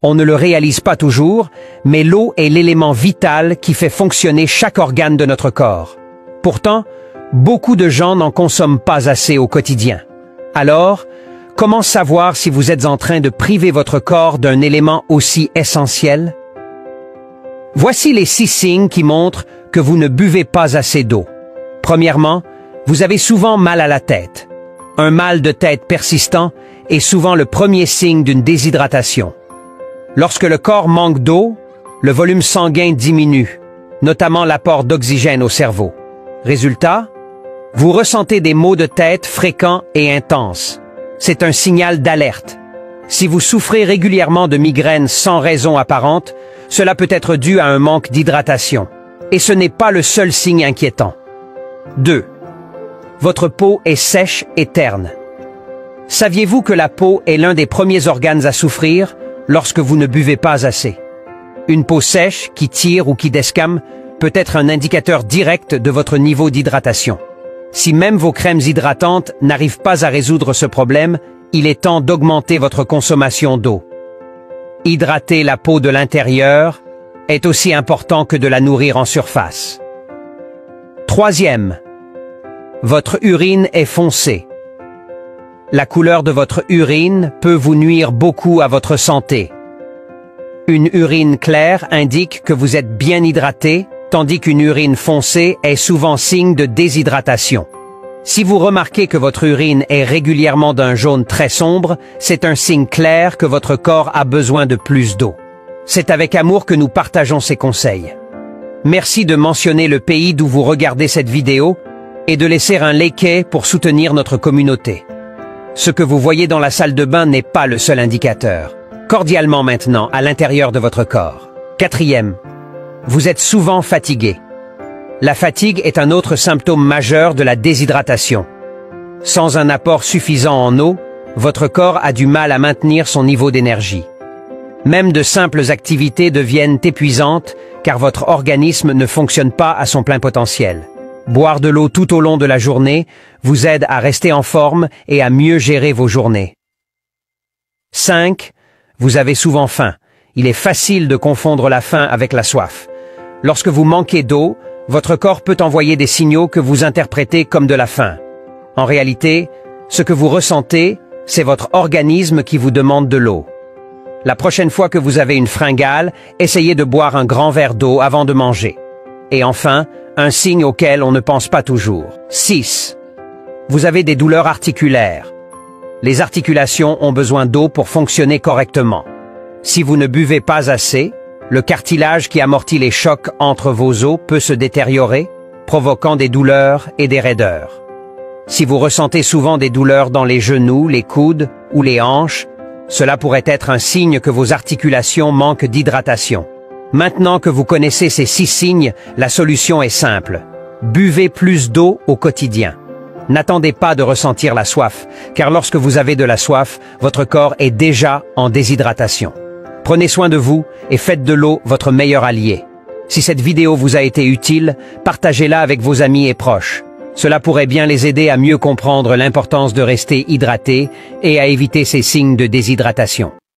On ne le réalise pas toujours, mais l'eau est l'élément vital qui fait fonctionner chaque organe de notre corps. Pourtant, beaucoup de gens n'en consomment pas assez au quotidien. Alors, comment savoir si vous êtes en train de priver votre corps d'un élément aussi essentiel? Voici les 6 signes qui montrent que vous ne buvez pas assez d'eau. Premièrement, vous avez souvent mal à la tête. Un mal de tête persistant est souvent le premier signe d'une déshydratation. Lorsque le corps manque d'eau, le volume sanguin diminue, notamment l'apport d'oxygène au cerveau. Résultat, vous ressentez des maux de tête fréquents et intenses. C'est un signal d'alerte. Si vous souffrez régulièrement de migraines sans raison apparente, cela peut être dû à un manque d'hydratation. Et ce n'est pas le seul signe inquiétant. 2. Votre peau est sèche et terne. Saviez-vous que la peau est l'un des premiers organes à souffrir lorsque vous ne buvez pas assez? Une peau sèche, qui tire ou qui descame, peut être un indicateur direct de votre niveau d'hydratation. Si même vos crèmes hydratantes n'arrivent pas à résoudre ce problème, il est temps d'augmenter votre consommation d'eau. Hydrater la peau de l'intérieur est aussi important que de la nourrir en surface. 3e, votre urine est foncée. La couleur de votre urine peut vous nuire beaucoup à votre santé. Une urine claire indique que vous êtes bien hydraté, tandis qu'une urine foncée est souvent signe de déshydratation. Si vous remarquez que votre urine est régulièrement d'un jaune très sombre, c'est un signe clair que votre corps a besoin de plus d'eau. C'est avec amour que nous partageons ces conseils. Merci de mentionner le pays d'où vous regardez cette vidéo et de laisser un liké pour soutenir notre communauté. Ce que vous voyez dans la salle de bain n'est pas le seul indicateur. Cordialement maintenant, à l'intérieur de votre corps. 4e, vous êtes souvent fatigué. La fatigue est un autre symptôme majeur de la déshydratation. Sans un apport suffisant en eau, votre corps a du mal à maintenir son niveau d'énergie. Même de simples activités deviennent épuisantes car votre organisme ne fonctionne pas à son plein potentiel. Boire de l'eau tout au long de la journée vous aide à rester en forme et à mieux gérer vos journées. 5. Vous avez souvent faim. Il est facile de confondre la faim avec la soif. Lorsque vous manquez d'eau, votre corps peut envoyer des signaux que vous interprétez comme de la faim. En réalité, ce que vous ressentez, c'est votre organisme qui vous demande de l'eau. La prochaine fois que vous avez une fringale, essayez de boire un grand verre d'eau avant de manger. Et enfin, un signe auquel on ne pense pas toujours. 6. Vous avez des douleurs articulaires. Les articulations ont besoin d'eau pour fonctionner correctement. Si vous ne buvez pas assez, le cartilage qui amortit les chocs entre vos os peut se détériorer, provoquant des douleurs et des raideurs. Si vous ressentez souvent des douleurs dans les genoux, les coudes ou les hanches, cela pourrait être un signe que vos articulations manquent d'hydratation. Maintenant que vous connaissez ces 6 signes, la solution est simple. Buvez plus d'eau au quotidien. N'attendez pas de ressentir la soif, car lorsque vous avez de la soif, votre corps est déjà en déshydratation. Prenez soin de vous et faites de l'eau votre meilleur allié. Si cette vidéo vous a été utile, partagez-la avec vos amis et proches. Cela pourrait bien les aider à mieux comprendre l'importance de rester hydraté et à éviter ces signes de déshydratation.